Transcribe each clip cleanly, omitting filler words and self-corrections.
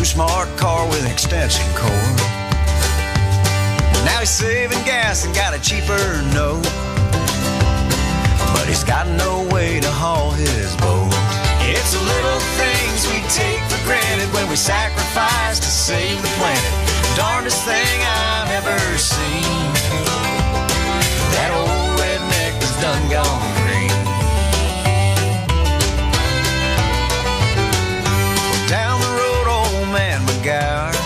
new smart car with an extension cord. Now he's saving gas and got a cheaper note, but he's got no way to haul his boat. It's the little things we take for granted when we sacrifice to save the planet. Darndest thing I've ever seen. That old redneck is done gone green. Down the road, old man McGower,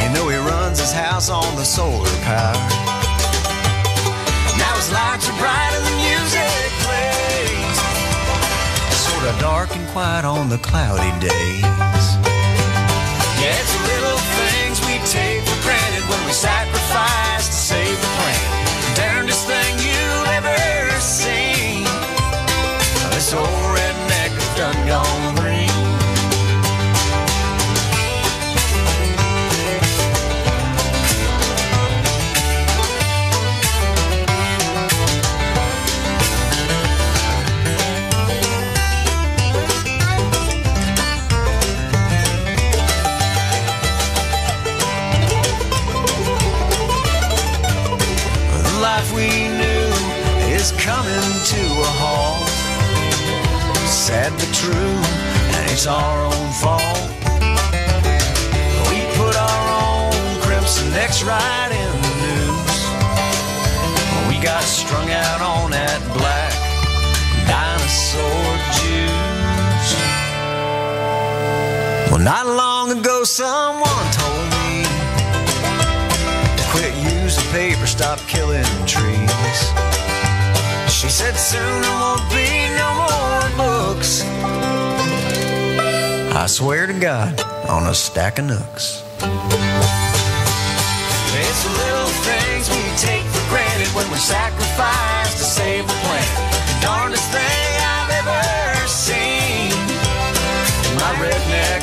you know he runs his house on the solar power. Now his lights are bright and the music plays, sort of dark and quiet on the cloudy days. Yeah, it's the little things we take for granted when we sacrifice to save the planet. Darndest thing you've ever seen. This old redneck is done gone green. We knew is coming to a halt. Sad but true, and it's our own fault. We put our own crimson necks right in the news. We got strung out on that black dinosaur juice. Well, not long ago someone told me to quit using paper, stop killing trees. She said soon there won't be no more books. I swear to God, on a stack of nooks. It's the little things we take for granted when we sacrifice to save the planet. The darndest thing I've ever seen. My redneck